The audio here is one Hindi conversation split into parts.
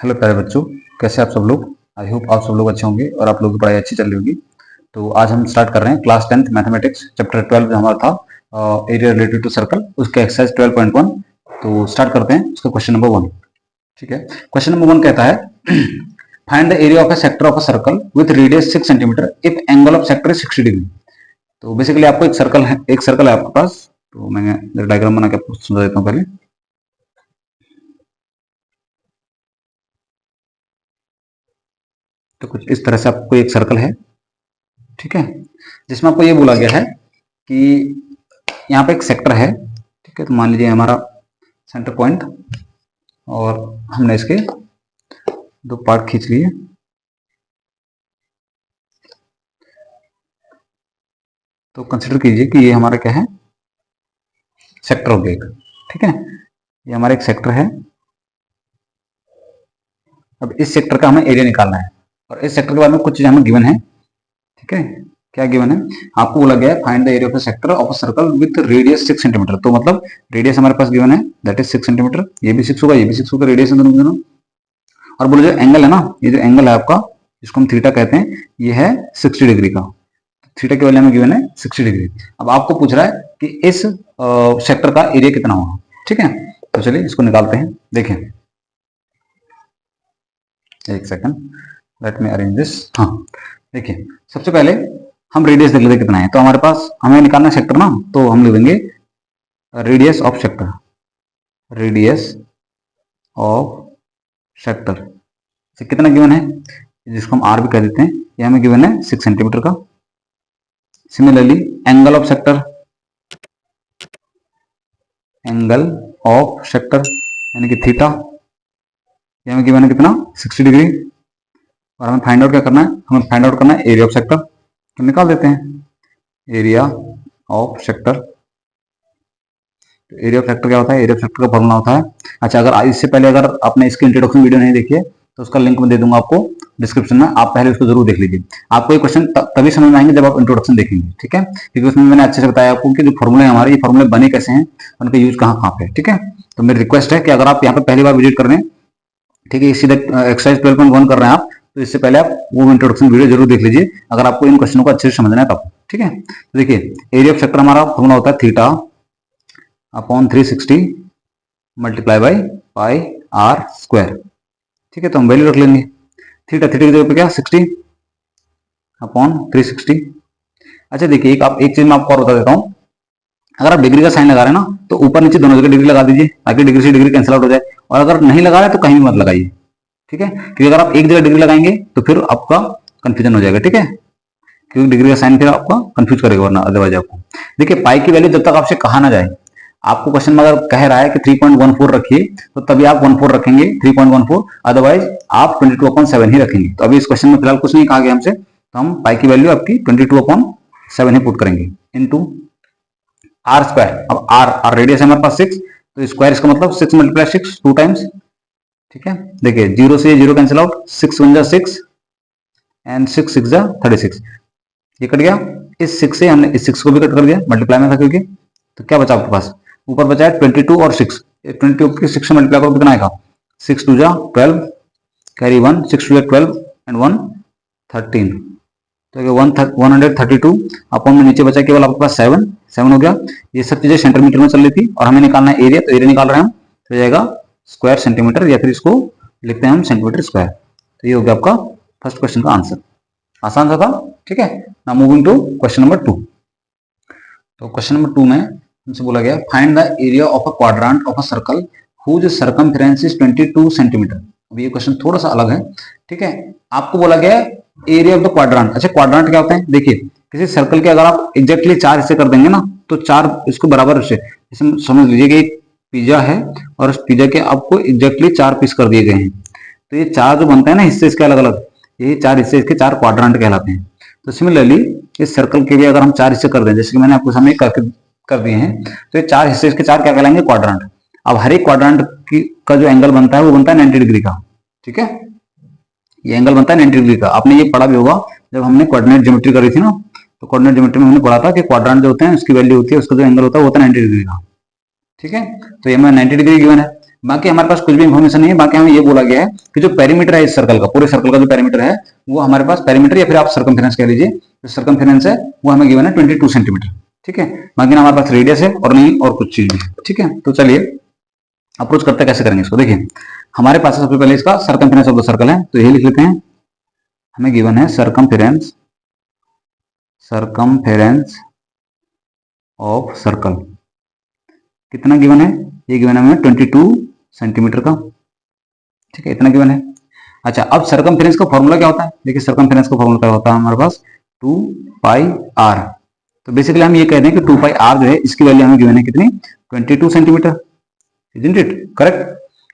हेलो प्यारे बच्चों, कैसे आप सब लोग। आई होप आप सब लोग अच्छे होंगे और आप लोगों की पढ़ाई अच्छी चल रही होगी। तो आज हम स्टार्ट कर रहे हैं क्लास 10th मैथमेटिक्स चैप्टर 12 जो हमारा था एरिया रिलेटेड टू सर्कल, उसके एक्सरसाइज 12.1। तो स्टार्ट करते हैं उसका क्वेश्चन नंबर 1। ठीक है, क्वेश्चन नंबर 1 कहता है find the area of A sector of a circle with radius 6 centimetre if angle of sector is 60 degree. तो बेसिकली आपको एक सर्कल है आपके पास। तो मैं डायग्राम बना के आपको समझा देता हूँ पहले। तो कुछ इस तरह से आपको एक सर्कल है, ठीक है, जिसमें आपको ये बोला गया है कि यहाँ पे एक सेक्टर है। ठीक है, तो मान लीजिए हमारा सेंटर पॉइंट और हमने इसके दो पार्ट खींच लिए। तो कंसिडर कीजिए कि ये हमारा क्या है, सेक्टर हो गया एक। ठीक है, ये हमारा एक सेक्टर है। अब इस सेक्टर का हमें एरिया निकालना है और इस सेक्टर के बारे में कुछ चीजें हमें गिवन है। ठीक है, क्या गिवन है, आपको बोला गया है find the area of a sector of a circle with radius 6 centimetre. तो मतलब रेडियस हमारे पास गिवन है, दैट इज 6 सेंटीमीटर। ये भी 6 होगा, ये भी 6 होगा, रेडियस दोनों। और बोले जो एंगल है ना, ये जो एंगल है आपका, जिसको हम थीटा कहते हैं, ये है 60 डिग्री का। थीटा की वैल्यू में गिवन है 60 डिग्री। अब आपको पूछ रहा है कि इस सेक्टर का एरिया कितना होगा। ठीक है, तो चलिए इसको निकालते हैं। देखें, एक second, let me arrange this. हाँ, देखिए सबसे पहले हम रेडियस देख लेते कितना है। तो हमारे पास हमें निकालना है सेक्टर ना, तो हम लिख देंगे radius of sector, radius of sector से कितना गिवन है, जिसको हम आर भी कह देते हैं, ये हमें गिवन है 6 सेंटीमीटर का। Similarly angle of sector, angle of sector यानी कि थीटा, ये हमें गिवन है कितना, 60 डिग्री। और हमें फाइंड आउट क्या करना है, हमें फाइंड आउट करना है एरिया ऑफ सेक्टर। तो निकाल देते हैं एरिया ऑफ सेक्टर। तो एरिया ऑफ सेक्टर क्या होता है, एरिया ऑफ सेक्टर का फॉर्मूला होता है, अच्छा अगर इससे पहले अगर आपने इसकी इंट्रोडक्शन वीडियो नहीं देखी है तो उसका लिंक मैं दे दूंगा आपको डिस्क्रिप्शन में, आप पहले उसको जरूर देख लीजिए। आपको ये क्वेश्चन तभी समझ में आएंगे जब आप इंट्रोडक्शन देखेंगे। ठीक है, क्योंकि उसमें मैंने अच्छे से बताया आपको कि जो फॉर्मूले हमारे, ये फॉर्मूले बने कैसे हैं, उनका यूज कहाँ कहाँ पे। ठीक है, तो मेरी रिक्वेस्ट है कि अगर आप यहाँ पे पहली बार विजिट कर रहे हैं, ठीक है, सीधे एक्सरसाइज 12.1 कर रहे हैं आप, तो इससे पहले आप वो इंट्रोडक्शन वीडियो जरूर देख लीजिए अगर आपको इन क्वेश्चनों को अच्छे से समझना है तब। ठीक है, तो देखिए एरिया ऑफ सेक्टर हमारा फॉर्मूला होता है theta upon 360 multiply by pi are square. ठीक है, तो हम वैल्यू रख लेंगे थीटा की जगह पे क्या 60 अपॉन 360। अच्छा देखिए एक चीज मैं आपको और बता देता हूँ, अगर आप डिग्री का साइन लगा रहे हैं ना, तो ऊपर नीचे दोनों जगह डिग्री लगा दीजिए ताकि डिग्री से डिग्री कैंसिल आउट हो जाए। और अगर नहीं लगा रहे तो कहीं भी मत लगाइए। ठीक है, क्योंकि अगर आप एक जगह डिग्री लगाएंगे तो फिर आपका कंफ्यूजन हो जाएगा। ठीक है, क्योंकि डिग्री का साइन फिर आपका कंफ्यूज करेगा वरना अदरवाइज आपको। देखिए पाई की वैल्यू जब तक आपसे कहा ना जाए, आपको क्वेश्चन में अगर कह रहा है कि 3.14 रखिए तो तभी आप 14 रखेंगे, 3.14, अदरवाइज आप 22/7 ही रखेंगे। तो अभी इस क्वेश्चन में फिलहाल कुछ नहीं कहा गया हमसे, तो हम पाई की वैल्यू आपकी 22/7 ही पुट करेंगे इनटू आर स्क्वायर। अब आर रेडियस है हमारे पास 6, तो स्क्वायर इसका मतलब 6 × 6 2 टाइम्स। ठीक है, देखिए 0 से 0 कैंसिल आउट, 6 × 6 एंड 6 × 6 36, ये कट गया। इस 6 से हमने इस 6 को भी कट कर दिया, मल्टीप्लाई में था क्योंकि। तो क्या बचा आपके पास, ऊपर बचा है 22 और 6, 22 की 6 से मल्टीप्लाई करो कितना आएगा, 6 2 12 कैरी 1, 6 2 12 एंड 1 13, तो 132 अपॉन में नीचे बचा केवल आपके पास 7 हो गया। ये सब चीजें सेंटीमीटर में चल रही थी और हमें निकालना है एरिया, तो एरिया निकाल रहे हैं हम, तो जाएगा स्क्वायर सेंटीमीटर, या फिर इसको लिखते हैं हम सेंटीमीटर स्क्वायर। तो ये हो गया आपका फर्स्ट क्वेश्चन का आंसर। आसान सा था। ठीक है, now moving to question number 2। तो क्वेश्चन नंबर 2 में हमसे बोला गया find the area of a quadrant of a circle whose circumference is 22 centimetre. अब ये क्वेश्चन थोड़ा सा अलग है। ठीक है, आपको बोला गया एरिया ऑफ द क्वाड्रेंट। अच्छा क्वाड्रेंट क्या होता है, देखिए किसी सर्कल के अगर आप एग्जैक्टली 4 हिस्से कर देंगे ना, तो 4 इसको बराबर हिस्से, जैसे समझ लीजिए कि एक पिज्जा है और उस पिज्जा के आपको एग्जैक्टली 4 पीस कर दिए गए हैं, तो ये 4 जो बनते हैं ना हिस्से इसके अलग अलग, ये 4 हिस्से इसके 4 क्वाड्रेंट कहलाते हैं। तो सिमिलरली इस सर्कल के भी अगर हम 4 हिस्से कर दें, जैसे कि मैंने आपको सामने कर दिए हैं, तो ये 4 हिस्से इसके 4 क्या कहलाएंगे, क्वाड्रेंट। अब हर एक क्वाड्रेंट का जो एंगल बनता है वो बनता है 90 डिग्री का। ठीक है, ये एंगल बनता है 90 डिग्री का। आपने ये पढ़ा भी होगा जब हमने कोऑर्डिनेट ज्योमेट्री करी थी ना, तो कोऑर्डिनेट ज्योमेट्री में हमने पढ़ा था कि क्वाड्रेंट जो होते हैं उसकी वैल्यू होती है, उसका जो एंगल होता है वो होता है 90 डिग्री का। ठीक है, तो ये हमें 90 डिग्री गिवन है। बाकी हमारे पास कुछ भी इंफॉर्मेशन नहीं है। बाकी हमें ये बोला गया है कि जो पेरीमीटर है इस सर्कल का, पूरे सर्कल का जो पेरीमीटर है वो हमारे पास, पेरीमीटर या फिर आप सर्कमफेरेंस कह लीजिए, जो सर्कमफेरेंस है वो हमें गिवन है 22 सेंटीमीटर। ठीक है, बाकी ना हमारे पास रेडियस है और नहीं और कुछ चीज भी। ठीक है, तो चलिए अप्रोच करते कैसे करेंगे इसको। देखिए हमारे पास सबसे पहले इसका सर्कमफेरेंस ऑफ द सर्कल है, तो यही लिख लेते हैं। हमें गिवन है सर्कमफेरेंस ऑफ सर्कल, कितना गिवन है, ये गिवन है हमें 22 सेंटीमीटर का। ठीक है, इतना गिवन है। अच्छा, अब सर्कमफेरेंस का फॉर्मूला क्या होता है, देखिए सर्कमफेरेंस का फॉर्मूला क्या होता है हमारे पास 2 पाई आर। तो बेसिकली हम ये कह रहे हैं कि 2 पाई आर जो है इसकी वैल्यू हमें गिवन है कितनी, 22 centimetre. Isn't it correct.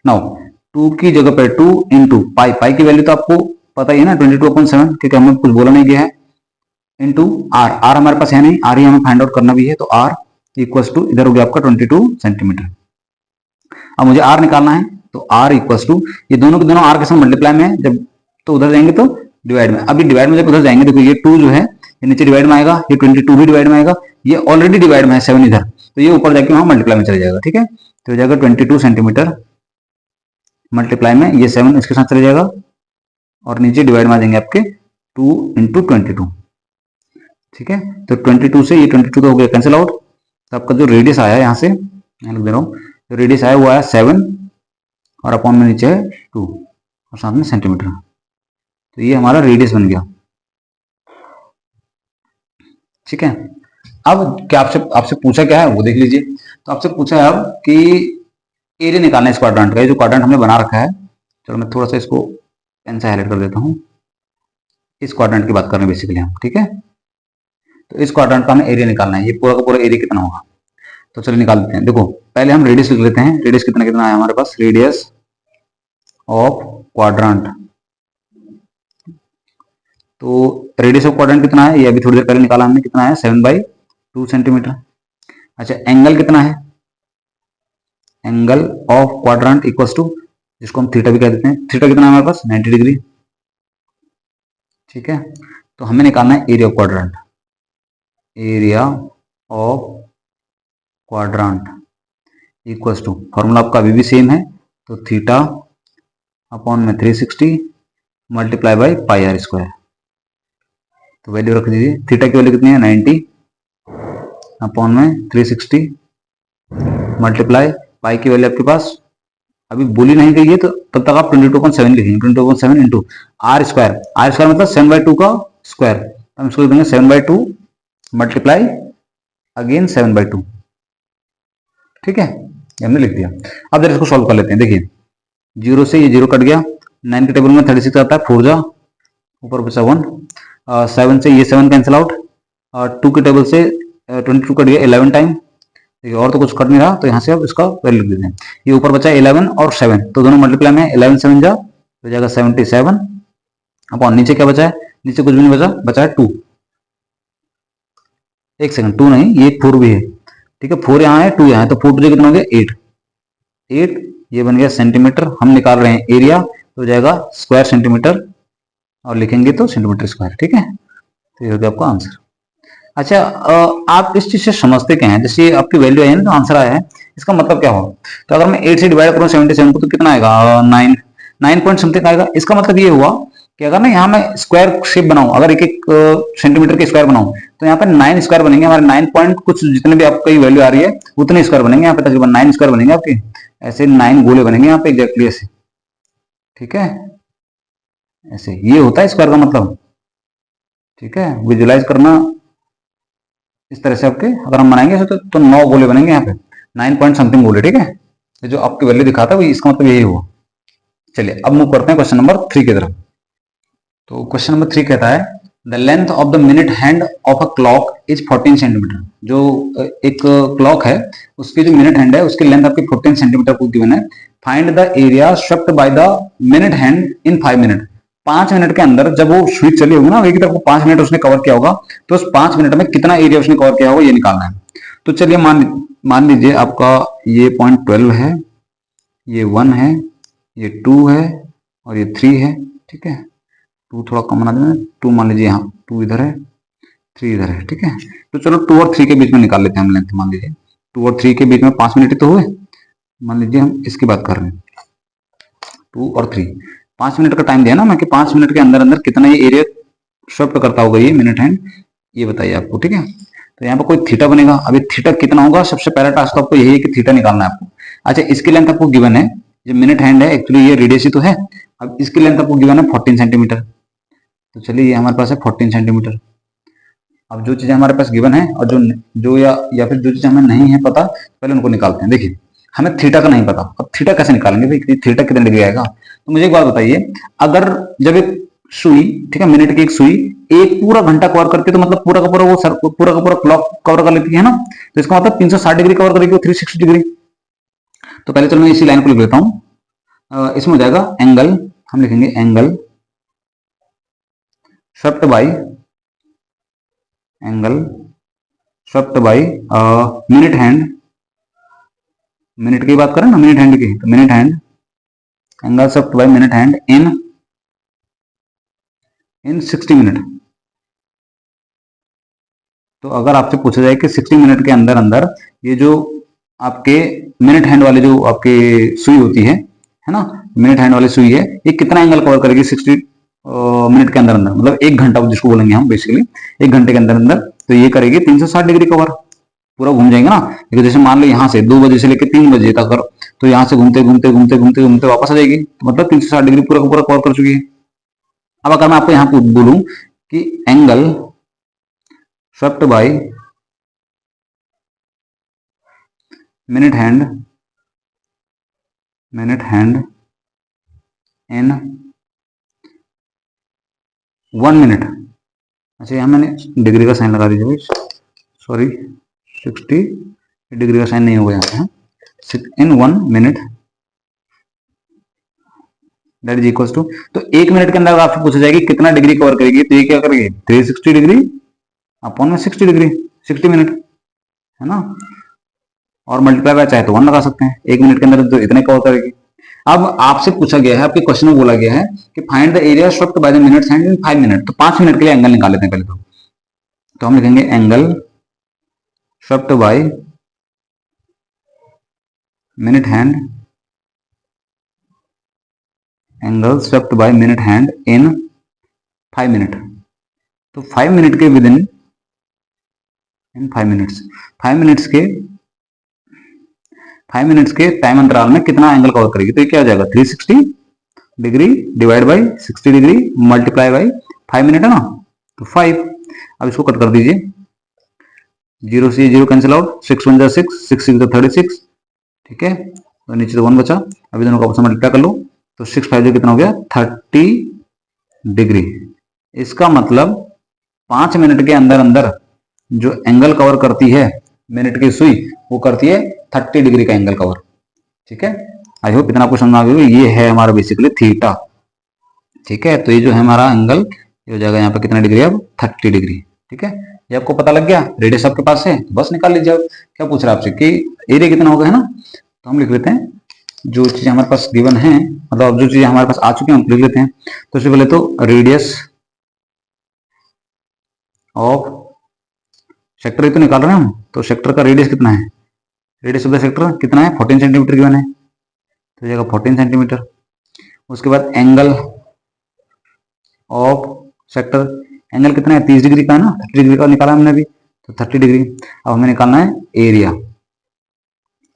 Now 2 की जगह पर 2 इंटू पाई, पाई की वैल्यू तो आपको पता ही है ना 22/7, क्योंकि हमें कुछ बोला नहीं गया है, इंटू आर, आर हमारे पास है नहीं, आर ही हमें फाइंड आउट करना भी है, तो आर इक्वल्स टू इधर हो गया आपका 22 सेंटीमीटर। अब मुझे आर निकालना है, तो आर इक्वल्स टू, ये दोनों के दोनों आर के साथ मल्टीप्लाई में है, जब तो उधर जाएंगे तो डिवाइड में। अभी डिवाइड में जब उधर जाएंगे, देखो ये 2 जो है ये नीचे डिवाइड में आएगा, ये 22 भी डिवाइड में आएगा, ये ऑलरेडी डिवाइड में है 7 इधर, तो ये ऊपर जाके वहां मल्टीप्लाई में चले जाएगा। ठीक है, तो हो जाएगा 22 सेंटीमीटर मल्टीप्लाई में ये 7 इसके साथ चले जाएगा, और नीचे डिवाइड में आ जाएंगे आपके 2 इंटू 22। ठीक है, तो 22 से ये 22 तो हो गया कैंसिल आउट, तो आपका जो रेडियस आया यहाँ से, मैं लिख दे रहा हूँ, जो रेडियस आया वो आया 7 और अपॉन में नीचे है 2 और साथ में सेंटीमीटर, तो ये हमारा रेडियस बन गया। ठीक है, अब क्या आपसे पूछा क्या है वो देख लीजिए। तो आपसे पूछा है अब कि एरिया निकालना है इस क्वाड्रेंट का, ये जो क्वाड्रेंट हमने बना रखा है, चलो मैं थोड़ा सा इसको पेन से हाईलाइट कर देता हूँ। इस क्वाड्रेंट की बात कर रहे हैं बेसिकली हम। ठीक है, तो इस क्वाड्रेंट का हमें एरिया निकालना है, ये पूरा का पूरा एरिया कितना होगा, तो चलिए निकाल देते हैं। देखो पहले हम रेडियस लिख लेते हैं, रेडियस कितना कितना है हमारे पास, रेडियस ऑफ क्वाड्रेंट, तो रेडियस ऑफ क्वाड्रेंट कितना है, ये अभी थोड़ी देर पहले निकाला हमने, कितना है 7/2 सेंटीमीटर। अच्छा, एंगल कितना है, angle of quadrant equals to, जिसको हम थीटा भी कह देते हैं, थीटा कितना है हमारे पास 90 डिग्री। ठीक है, तो हमें निकालना है area of quadrant, area of quadrant equals to, formula आपका अभी भी सेम है, तो थीटा अपॉन में 360 multiply by pi are square. तो वैल्यू रख दीजिए, थीटा की वैल्यू कितनी है 90 अपॉन में 360 मल्टीप्लाई पाई की वैल्यू आपके पास अभी बोली नहीं गई है, तो तब तक आप 22.7 लिखेंगे, 22.7 into r square, r square मतलब 7/2 का स्क्वायर, हम इसको देंगे 7/2 मल्टीप्लाई अगेन 7/2। ठीक है, ये हमने लिख दिया। अब जरा इसको सॉल्व कर लेते हैं। देखिए 0 से ये 0 कट गया, 9 के टेबल में 36 आता है, 4 जा ऊपर बचा 1, 7 से ये 7 कैंसिल आउट, 2 के टेबल से 22 कट गया 11 टाइम, देखिए और तो कुछ कट नहीं रहा, तो यहाँ से आप इसका वैल्यू लिख देते हैं। ये ऊपर बचा 11 और 7, तो दोनों मल्टीप्लाई में 11 7 जा हो जाएगा 77 अपॉन नीचे क्या बचा है, नीचे कुछ भी नहीं बचा, बचा है 2, एक सेकंड 2 नहीं, ये 4 भी है। ठीक है, 4 यहाँ है 2 यहाँ है, तो 4 कितना हो गया 8, ये बन गया सेंटीमीटर। हम निकाल रहे हैं एरिया, तो हो जाएगा स्क्वायर सेंटीमीटर और लिखेंगे तो सेंटीमीटर स्क्वायर। ठीक है, तो ये हो गया आपका आंसर। अच्छा, आप इस चीज से समझते क्या हैं, जैसे आपकी वैल्यू आई है ना, तो आंसर आया है, इसका मतलब क्या होगा, तो अगर मैं 8 से डिवाइड करूँ 77 को, तो कितना आएगा 9 पॉइंट समथिंग आएगा। इसका मतलब ये हुआ कि अगर ना यहाँ मैं स्क्वायर शेप बनाऊं, अगर एक एक सेंटीमीटर के स्क्वायर बनाऊं, तो यहाँ पे 9 स्क्वायर बनेंगे हमारे, 9 पॉइंट कुछ जितने भी आपकी वैल्यू आ रही है उतने स्क्वायर बनेंगे यहाँ पे, तकरीबन 9 स्क्वायर बनेंगे आपके, ऐसे 9 गोले बनेंगे यहाँ पे एग्जैक्टली ऐसे। ठीक है, ऐसे ये होता है स्क्वायर का मतलब। ठीक है, विजुलाइज करना इस तरह से आपके, अगर हम बनाएंगे तो 9 गोले बनेंगे यहाँ पे, 9 पॉइंट समथिंग गोले। ठीक है, ये जो आपकी वैल्यू दिखाता है इसका मतलब यही हुआ। चलिए अब मूव करते हैं क्वेश्चन नंबर 3 की तरफ। तो क्वेश्चन नंबर 3 कहता है the length of the minute hand of a clock is 14 centimetre. जो एक क्लॉक है उसकी जो मिनट हैंड है उसकी लेंथ आपकी 14 सेंटीमीटर को गिवन है। Find the area swept by the minute hand in 5 minute. 5 minute के अंदर जब वो स्विच चली होगी ना, एक तरफ 5 मिनट उसने कवर किया होगा, तो उस 5 मिनट में कितना एरिया उसने कवर किया होगा ये निकालना है। तो चलिए मान लीजिए आपका ये पॉइंट 12 है, ये 1 है, ये 2 है और ये 3 है। ठीक है, 2 थोड़ा कम बना देना, 2 मान लीजिए यहाँ 2 इधर है, 3 इधर है। ठीक है, तो चलो 2 और 3 के बीच में निकाल लेते हैं हम लेंथ। मान लीजिए 2 और 3 के बीच में 5 मिनट तो हुए, मान लीजिए हम इसकी बात कर रहे हैं 2 और 3, 5 मिनट का टाइम दिया ना मैं कि 5 मिनट के अंदर अंदर कितना ये एरिया शिफ्ट करता होगा ये मिनट हैंड, ये बताइए आपको। ठीक है, तो यहाँ पर कोई थीटा बनेगा। अभी थीटा कितना होगा, सबसे पहला टास्क तो आपको यही है कि थीटा निकालना है आपको। अच्छा, इसकी लेंथ आपको गिवन है, जो मिनट हैंड है एक्चुअली ये रेडियस ही तो है। अब इसकी लेंथ आपको गिवन है 14 सेंटीमीटर, तो चलिए ये हमारे पास है 14 सेंटीमीटर। अब जो चीजें हमारे पास गिवन है और जो या फिर जो चीजें हमें नहीं है पता, पहले उनको निकालते हैं। देखिए हमें थीटा का नहीं पता, अब थीटा कैसे निकालेंगे भाई, थीटा कितने डिग्री आएगा। तो मुझे एक बात बताइए, अगर जब एक सुई, ठीक है, मिनट की एक सुई एक पूरा घंटा कवर करती है, तो मतलब पूरा का पूरा वो पूरा का पूरा क्लॉक कवर कर लेती है ना, तो इसका मतलब 360 डिग्री कवर करेगी, 360 डिग्री। तो पहले चलो मैं इसी लाइन को लिख लेता हूं। इसमें हो जाएगा एंगल, हम लिखेंगे angle swept by, angle swept by minute hand, minute की बात करें ना, मिनट हैंड की, तो minute hand, angle swept by minute hand in 60 minute. तो अगर आपसे पूछा जाए कि 60 मिनट के अंदर अंदर ये जो आपके मिनट हैंड वाली जो आपकी सुई होती है ना, मिनट हैंड वाली सुई है, ये कितना एंगल कवर करेगी 60 मिनट के अंदर अंदर, मतलब 1 घंटा जिसको बोलेंगे हम बेसिकली, 1 घंटे के अंदर अंदर, तो ये करेगी 360 डिग्री कवर, पूरा घूम जाएंगे ना। देखो जैसे मान लो यहाँ से 2 बजे से लेकर 3 बजे तक अगर, तो यहाँ से घूमते घूमते घूमते घूमते घूमते वापस आ जाएगी, तो मतलब 360 डिग्री पूरा का पूरा कवर कर चुकी है। अब अगर मैं आपको यहाँ बोलूं कि angle swept by minute hand in 1 minute, अच्छा यहाँ मैंने डिग्री का साइन लगा दीजिए भाई, सॉरी 60 डिग्री का साइन नहीं होगा यहाँ पे, in 1 minute that is equal to, तो 1 मिनट के अंदर आपसे पूछा जाएगी कितना डिग्री कवर करेगी, तो ये क्या करेगी 360 डिग्री अपॉन में 60 डिग्री, 60 मिनट है ना, और मल्टीप्लाई बाय चाहे तो 1 लगा सकते हैं, 1 मिनट के अंदर तो इतने कवर करेगी। अब आपसे पूछा गया है, आपके क्वेश्चन में बोला गया है कि find the area swept by the minute hand in 5 minute, तो 5 मिनट के लिए एंगल निकाल लेते हैं पहले तो हम लिखेंगे angle swept by minute hand, angle swept by minute hand in 5 minute, तो 5 मिनट के विद इन 5 मिनट्स, 5 मिनट्स के टाइम अंतराल में कितना एंगल कवर करेगी, तो ये क्या हो जाएगा 360 degree divide by 60 degree multiply by 5 minute है ना, तो 5। अब इसको कट कर दीजिए, 0 से 0 कैंसिल आउट, 6 1 6, 6 6 36, ठीक है, तो नीचे तो 1 बचा। अभी दोनों का आपस में मल्टीप्लाई कर लो, तो 6 5 जो कितना हो गया 30 डिग्री। इसका मतलब 5 मिनट के अंदर अंदर जो एंगल कवर करती है मिनट की सुई, वो करती है 30 डिग्री का एंगल कवर। ठीक है, आई होप इतना आपको समझ आ गया। ये है हमारा बेसिकली थीटा, ठीक है, तो ये जो है हमारा एंगल, ये हो जाएगा यहाँ पे कितना डिग्री, अब 30 डिग्री। ठीक है, ये आपको पता लग गया, रेडियस आपके पास है, तो बस निकाल लीजिए। क्या पूछ रहा है आपसे कि एरिया कितना होगा, है ना, तो हम लिख लेते हैं जो चीजें हमारे पास गिवन है, मतलब जो चीजें हमारे पास आ चुकी हैं हम लिख लेते हैं। तो सबसे पहले तो रेडियस ऑफ सेक्टर ही तो निकाल रहे हैं हम, तो सेक्टर का रेडियस कितना है, रेडियस ऑफ द सेक्टर कितना है 14 सेंटीमीटर गिवन है, तो जाएगा 14 सेंटीमीटर। उसके बाद एंगल ऑफ सेक्टर, एंगल कितना है 30 डिग्री का है ना, 30 डिग्री का निकाला हमने अभी, तो 30 डिग्री। अब हमें निकालना है एरिया,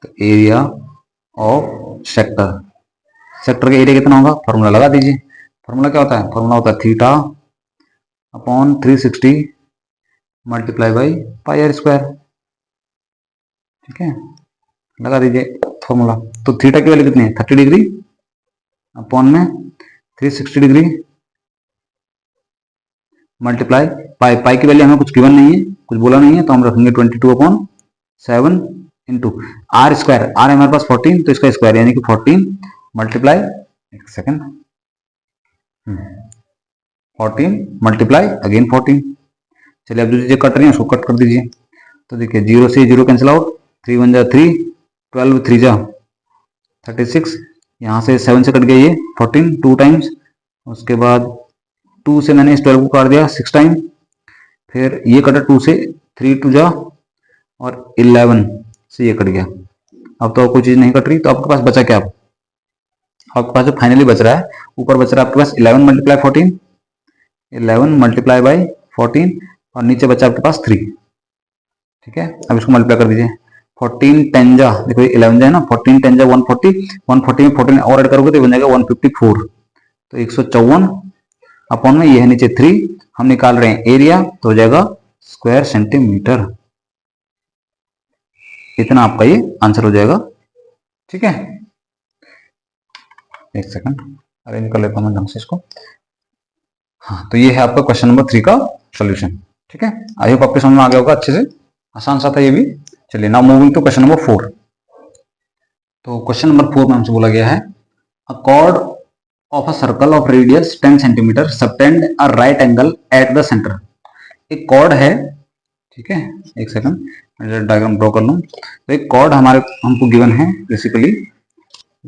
तो एरिया ऑफ सेक्टर, सेक्टर का एरिया कितना होगा, फॉर्मूला लगा दीजिए। फॉर्मूला क्या होता है, फॉर्मूला होता है theta upon 360 multiply by pi are square. ठीक है, लगा दीजिए फॉर्मूला। तो थीटा की वैल्यू कितनी है 30 डिग्री अपॉन में 360 डिग्री मल्टीप्लाई पाई, पाई की वैल्यू हमें कुछ गिवन नहीं है, कुछ बोला नहीं है, तो हम रखेंगे 22/7 इंटू आर स्क्वायर, आर हमारे पास 14, तो इसका स्क्वायर यानी कि 14 मल्टीप्लाई, एक सेकेंड, 14 मल्टीप्लाई अगेन 14। चलिए अब जो चीजें कट रही है उसको कट कर दीजिए। तो देखिए 0 से 0 कैंसिल आउट, 3 1 3, 12 3 36, यहाँ से 7 से कट गया ये 14 2 टाइम्स, उसके बाद 2 से मैंने इस 12 को काट दिया 6 टाइम, फिर ये कटा 2 से 3 2 जा, और 11 से ये कट गया, अब तो कोई चीज नहीं कट रही, तो आपके पास बचा क्या? आपके पास जो फाइनली बच रहा है, ऊपर बच रहा है आपके पास 11 मल्टीप्लाई 14, 11 मल्टीप्लाई बाई 14, और नीचे बचा आपके पास 3। ठीक है, अब इसको मल्टीप्लाई कर दीजिए। 14 10 जा, देखो 11 जा है ना, 14 10 जा 140, 140 में 14 और ऐड करोगे तो बन जाएगा 154, तो 154 अपॉन में ये है नीचे 3, हम निकाल रहे हैं एरिया, तो हो जाएगा स्क्वायर सेंटीमीटर। इतना आपका ये आंसर हो जाएगा। ठीक है, एक सेकंड अरेंज कर लेता हूँ ढंग से इसको। हाँ, तो ये है आपका क्वेश्चन नंबर 3 का सोल्यूशन। ठीक है, आई होप आपके समझ में आ गया होगा अच्छे से, आसान सा था ये भी। चलिए now moving to question number 4। तो क्वेश्चन नंबर 4 में हमसे बोला गया है, अ cord of a circle of radius 10 centimetre subtend a right angle at the centre. एक कॉर्ड है, ठीक है, एक सेकंड डायग्राम ड्रॉ कर लूं। तो एक कॉर्ड हमारे हमको गिवन है बेसिकली।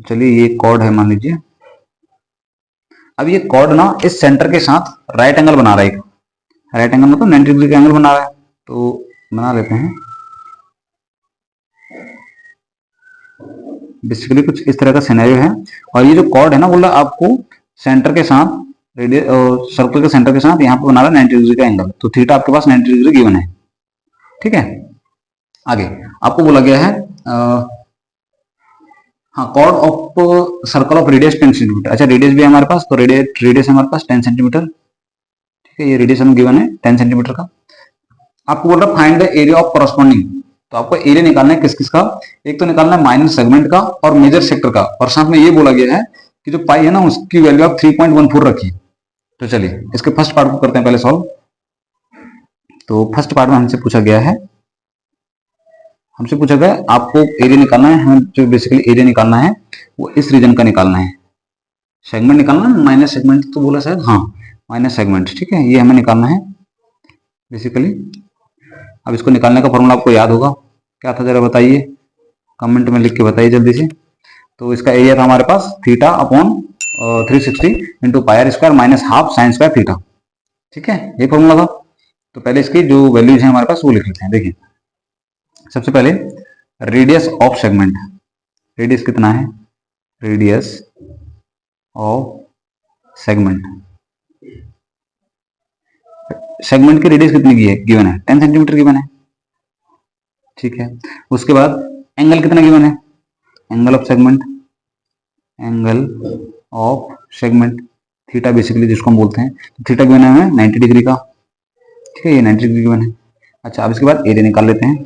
चलिए ये कॉर्ड है मान लीजिए। अब ये कॉर्ड ना इस सेंटर के साथ राइट एंगल बना रहा है। राइट एंगल मतलब 90 डिग्री का एंगल बना रहा है, तो बना लेते हैं। बेसिकली कुछ इस तरह का सिनेरियो है, और ये जो कॉर्ड है ना बोला आपको सेंटर के साथ रेडियस सर्कल के सेंटर के साथ यहाँ पे बना रहा है 90 डिग्री का एंगल, तो थीटा आपके पास 90 डिग्री गिवन है। ठीक है, आगे आपको बोला गया है हाँ, chord of circle of radius 10 centimetre. अच्छा, रेडियस भी है हमारे पास, तो रेडियस है हमारे पास 10 सेंटीमीटर। ठीक है, ये रेडियस हमें गिवन है 10 सेंटीमीटर का। आपको बोल रहा है find the area of corresponding, तो आपको एरिया निकालना है किस किस का? एक तो निकालना है माइनर सेगमेंट का और मेजर सेक्टर का, और साथ में ये बोला गया है कि जो पाई है ना उसकी वैल्यू आप 3.14 रखिए। तो चलिए इसके फर्स्ट पार्ट को करते हैं पहले सॉल्व। तो फर्स्ट पार्ट में हमसे पूछा गया है आपको एरिया निकालना है, हमें जो बेसिकली एरिया निकालना है वो इस रीजन का निकालना है। सेगमेंट निकालना है, माइनस सेगमेंट तो बोला शायद, हाँ माइनस सेगमेंट। ठीक है, ये हमें निकालना है बेसिकली। अब इसको निकालने का फॉर्मूला आपको याद होगा, क्या था जरा बताइए, कमेंट में लिख के बताइए जल्दी से। तो इसका एरिया था हमारे पास theta upon 360 into pi are square minus half sine square theta. ठीक है, ये फॉर्मूला था। तो पहले इसकी जो वैल्यूज है हमारे पास वो लिख लेते हैं। देखिए सबसे पहले रेडियस ऑफ सेगमेंट, रेडियस कितना है? रेडियस ऑफ सेगमेंट, सेगमेंट की रेडियस कितनी की है गिवन है? 10 सेंटीमीटर गिवन है। ठीक है, उसके बाद एंगल कितना गिवन है? Angle of segment, angle of segment theta basically जिसको हम बोलते हैं, तो थीटा गिवन है हमें 90 डिग्री का। ठीक है, ये 90 डिग्री गिवन है। अच्छा, अब इसके बाद एरिया निकाल लेते हैं।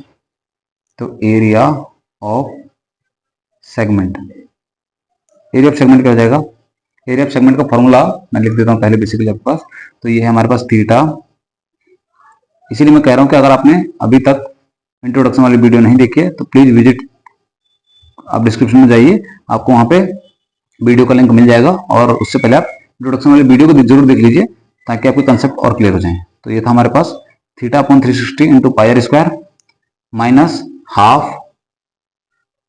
तो area of segment, area of segment क्या हो जाएगा? एरिया ऑफ सेगमेंट का फॉर्मूला मैं लिख देता हूं पहले बेसिकली आपके पास। तो ये है हमारे पास थीटा, इसीलिए मैं कह रहा हूं कि अगर आपने अभी तक इंट्रोडक्शन वाली वीडियो नहीं देखी है तो प्लीज विजिट, आप डिस्क्रिप्शन में जाइए, आपको वहां पे वीडियो का लिंक मिल जाएगा, और उससे पहले आप इंट्रोडक्शन वाली वीडियो को जरूर देख लीजिए ताकि आपके कंसेप्ट और क्लियर हो जाए। तो ये था हमारे पास theta upon 360 into pi are square minus half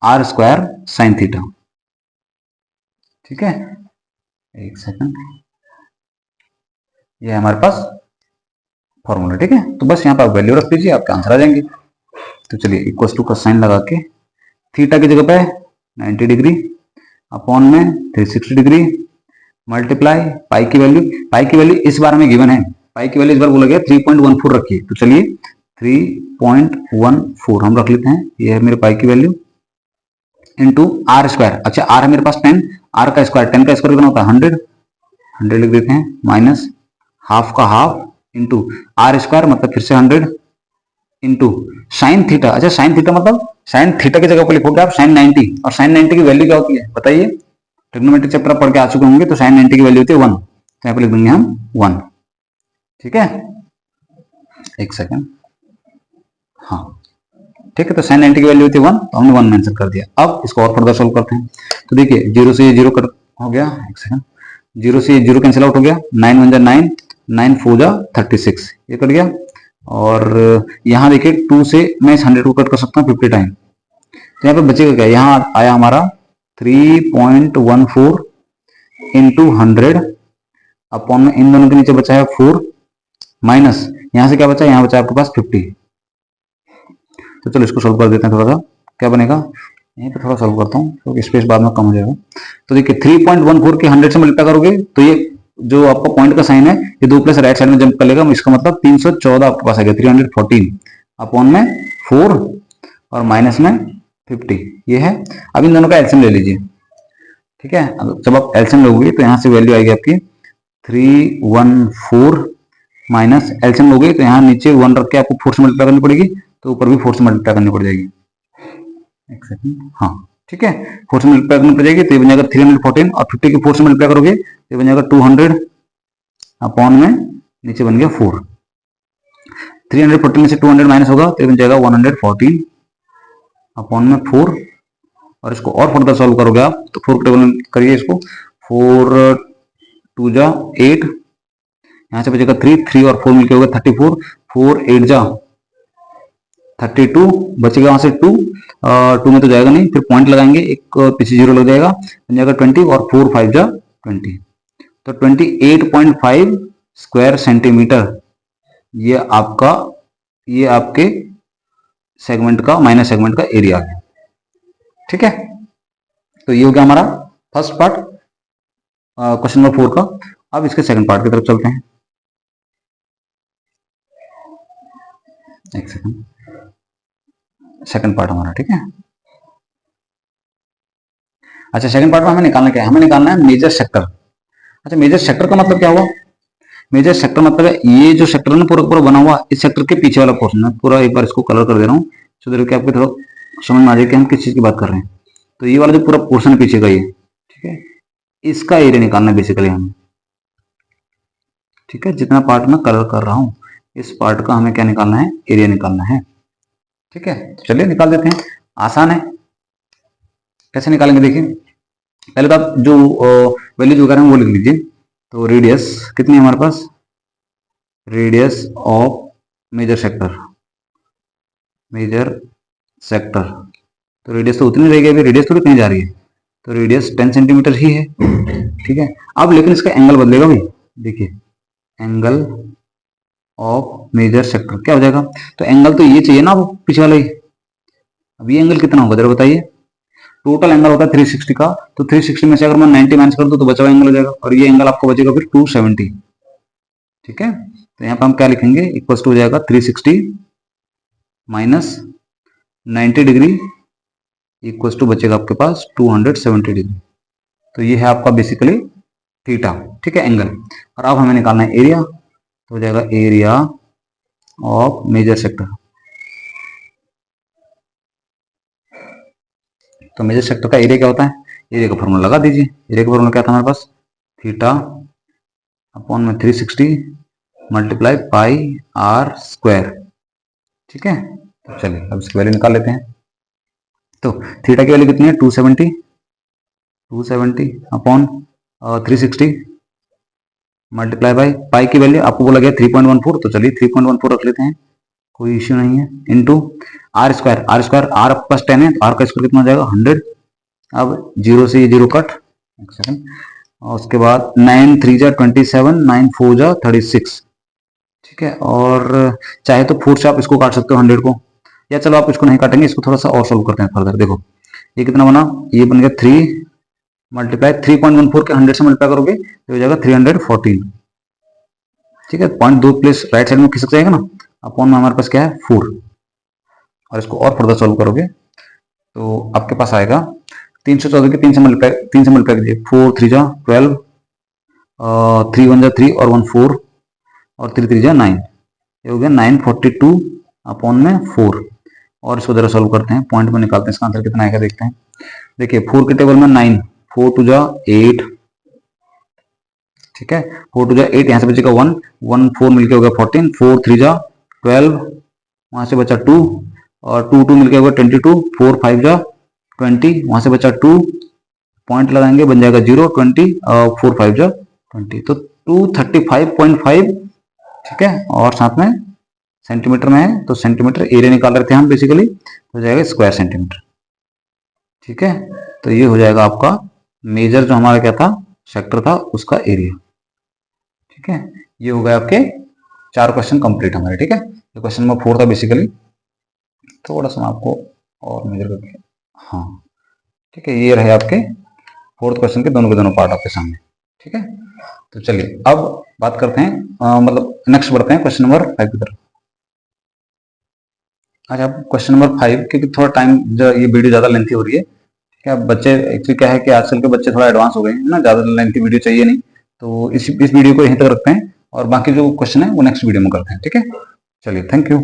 R square sine theta. ठीक है, एक सेकंड, ये है हमारे पास फॉर्मूला। ठीक है, तो बस यहाँ पर आप वैल्यू रख दीजिए, आपके आंसर आ जाएंगे। तो चलिए इक्वल टू का साइन लगा के थीटा की जगह पे 90 डिग्री अपॉन में 360 डिग्री मल्टीप्लाई पाई की वैल्यू इस बार में गिवन है, पाई की वैल्यू इस बार बोला गया 3.14 रखिए। तो चलिए 3.14 हम रख लेते हैं, ये है मेरे पाई की वैल्यू इंटू आर स्क्वायर। अच्छा, आर है मेरे पास 10, आर का स्क्वायर 10 का स्क्वायर कितना होता है 100, 100 लिख देते हैं, माइनस हाफ का हाफ इंटू आर स्क्वायर मतलब फिर से 100 इंटू साइन थीटा। अच्छा, साइन थीटा मतलब साइन थीटा की जगह पर लिखोगे आप साइन 90, और साइन 90 की वैल्यू क्या होती है बताइए? ट्रिग्नोमेट्री चैप्टर पढ़ के आ चुके होंगे, तो साइन 90 की वैल्यू होती है 1, तो यहाँ पे लिख देंगे हम 1। ठीक है, एक सेकंड, हाँ ठीक है, तो साइन 90 की वैल्यू होती है 1, तो हमने 1 मेंशन कर दिया। अब इसको और फर्दर सोल्व करते हैं। तो देखिए 0 से ये 0 कट हो गया, एक सेकंड, 0 से ये 0 कैंसिल आउट हो गया, 9 1 जा 9, 9 4 जा 36, ये कट गया। और यहाँ देखिए 2 से मैं इस 100 को कट कर सकता हूँ 50 टाइम, तो यहाँ पे बचेगा क्या? यहाँ आया हमारा 3.14 इंटू 100 अपॉन में इन दोनों के नीचे बचा है 4 माइनस यहाँ से क्या बचा? यहाँ बचा आपके पास 50। तो चलो इसको सोल्व कर देते हैं थोड़ा सा, क्या बनेगा यहीं पे थोड़ा सॉल्व करता हूँ क्योंकि स्पेस बाद में कम हो जाएगा। तो देखिए 3.14 के 100 से मल्टीप्लाई करोगे तो ये जो आपका पॉइंट का साइन है ये 2 प्लस राइट साइड में जंप कर लेगा, इसका मतलब 314 आपके पास आ गया। 314 अपॉन में 4 और माइनस में 50 ये है। अब इन दोनों का एलसीएम ले लीजिए, ठीक है। जब आप एलसीएम लोगे तो यहाँ से वैल्यू आएगी आपकी 314 माइनस एलसीएम लोगे तो यहाँ नीचे 1 रख के आपको 4 से मल्टीप्लाई करनी पड़ेगी, तो ऊपर भी 4 से मल्टीप्लाई करनी पड़ जाएगी। एक सेकंड, हाँ ठीक है, 4 से मल्टीप्लाई करनी पड़ जाएगी तो ये बन जाएगा 314 और 50 की 4 से मल्टीप्लाई करोगे तो ये बन जाएगा 200 अपॉन में नीचे बन गया 4। 314 में से 200 माइनस होगा तो ये बन जाएगा 114 अपॉन में 4। और इसको और फर्दर सॉल्व करोगे आप तो 4 के टेबल में करिए इसको, 4 2 जा 8, यहाँ से बचेगा 3 और 4 मिलकर होगा 34, 4 8 जा 32, बचेगा वहां से 2 में तो जाएगा नहीं, फिर पॉइंट लगाएंगे, एक पीछे जीरो लग जाएगा, बन जाएगा 20 और 4 5 जा 20, तो 28.5 स्क्वायर सेंटीमीटर ये आपके सेगमेंट का माइनस सेगमेंट का एरिया है, ठीक है। तो ये हो गया हमारा फर्स्ट पार्ट क्वेश्चन नंबर 4 का। अब इसके सेकंड पार्ट की तरफ चलते हैं। एक सेकंड, सेकंड पार्ट हमारा, ठीक है। अच्छा, सेकंड पार्ट में हमें निकालना क्या है? हमें निकालना है मेजर सेक्टर। अच्छा, मेजर सेक्टर का मतलब क्या हुआ? मेजर सेक्टर मतलब है ये जो सेक्टर है ना पूरा पूरा बना हुआ, इस सेक्टर के पीछे वाला पोर्शन है पूरा। एक बार इसको कलर कर दे रहा हूँ सो देखिए आपको थोड़ा समझ में आ जाए कि हम किस चीज की बात कर रहे हैं। तो ये वाला जो पूरा पोर्शन है पीछे का ये, ठीक है, इसका एरिया निकालना है बेसिकली हमें, ठीक है। जितना पार्ट मैं कलर कर रहा हूँ इस पार्ट का हमें क्या निकालना है? एरिया निकालना है, ठीक है। तो चलिए निकाल देते हैं, आसान है। कैसे निकालेंगे देखिए, पहले तो आप जो वैल्यू जो हैं वो लिख लीजिए। तो रेडियस कितनी है हमारे पास? रेडियस ऑफ मेजर सेक्टर, तो रेडियस तो उतनी रहेगी, अभी रेडियस थोड़ी कहीं जा रही है, तो रेडियस 10 सेंटीमीटर ही है, ठीक है। अब लेकिन इसका एंगल बदलेगा भाई, देखिए एंगल ऑफ मेजर सेक्टर क्या हो जाएगा? तो एंगल तो ये चाहिए ना वो पीछे वाला ही। अब ये एंगल कितना होगा जरा बताइए? टोटल एंगल होता है 360 का, तो 360 में से अगर मैं 90 माइनस कर दूं तो बचा हुआ एंगल हो जाएगा, और ये एंगल आपको बचेगा फिर 270, ठीक है। तो यहाँ पर हम क्या लिखेंगे? इक्वल टू हो जाएगा 360 माइनस 90 डिग्री इक्वल टू बचेगा आपके पास 270 डिग्री। तो ये है आपका बेसिकली थीटा, ठीक है, एंगल। और अब हमें निकालना है एरिया, तो हो जाएगा एरिया ऑफ मेजर सेक्टर। तो मेजर सेक्टर का एरिया क्या होता है? एरिया का फॉर्मूला लगा दीजिए। एरिया का फॉर्मूला क्या था हमारे पास? थीटा अपॉन में 360 मल्टीप्लाई पाई आर स्क्वायर, ठीक है। तो चलिए अब इसकी वैल्यू निकाल लेते हैं। तो थीटा की वैल्यू कितनी है? 270 अपॉन 360 मल्टीप्लाई बाई पाई की वैल्यू आपको बोला गया 3.14, तो चलिए 3.14 रख लेते हैं, कोई इश्यू नहीं है, into r square. R plus 10 है तो आर का स्क्वायर कितना हो जाएगा? 100। अब जीरो से ये जीरो कट, एक सेकंड, और उसके बाद 9 3 जा 27, 9 4 जा 36, ठीक है। और चाहे तो 4 से आप इसको काट सकते हो 100 को, या चलो आप इसको नहीं काटेंगे, इसको थोड़ा सा और सोल्व करते हैं फर्दर। देखो ये कितना बना? ये बन गया 3 मल्टीप्लाई 3.14 के 100 से मल्टीप्लाई करोगे तो हो जाएगा 314, ठीक है। पॉइंट 2 प्लेस राइट साइड में खिसक जाएगा ना, अपॉन में हमारे पास क्या है? 4। और इसको और फर्दर सोल्व करोगे तो आपके पास आएगा 314 के 3 से मल्टीप्लाई कीजिए, 4 3 जा 12, 3 1 जा 3 और 1 4 और 3 3 जा 9, ये हो गया 942 अपॉन में 4। और इसको जरा सोल्व करते हैं, पॉइंट में निकालते हैं, इसका आंसर कितना आएगा देखते हैं। देखिए 4 के टेबल में 9, 4 2 जा 8, ठीक है, 4 2 जा 8, यहाँ से बचेगा 1 1 4 मिलके हो गया 14, 4 3 जा 12, वहां से बचा 2 और 2 2 मिलके हो गया 22, 4 5 जा 20, वहां से बचा 2, पॉइंट लगाएंगे बन जाएगा 0 20 और 4 5 जा 20, तो 235.5, ठीक है। और साथ में सेंटीमीटर में है तो सेंटीमीटर एरिया निकाल रहे थे हम बेसिकली, हो जाएगा स्क्वायर सेंटीमीटर, ठीक है। तो ये हो जाएगा आपका मेजर जो हमारा क्या था सेक्टर था उसका एरिया, ठीक है। ये हो गए आपके 4 क्वेश्चन कंप्लीट हमारे, ठीक है। तो क्वेश्चन नंबर 4 था बेसिकली, थोड़ा सा मैं आपको और मेजर करके हाँ ठीक है, ये रहे आपके फोर्थ क्वेश्चन के दोनों पार्ट आपके सामने। ठीक है, तो चलिए अब बात करते हैं, मतलब नेक्स्ट बढ़ते हैं क्वेश्चन नंबर 5 की तरफ। अच्छा, अब क्वेश्चन नंबर 5, क्योंकि थोड़ा टाइम ये वीडियो ज़्यादा लेंथी हो रही है। क्या बच्चे एक्चुअली क्या है कि आजकल के बच्चे थोड़ा एडवांस हो गए हैं ना, ज़्यादा लेंथी वीडियो चाहिए नहीं, तो इस वीडियो को यहीं तक रखते हैं और बाकी जो क्वेश्चन है वो नेक्स्ट वीडियो में करते हैं। ठीक है, चलिए, थैंक यू।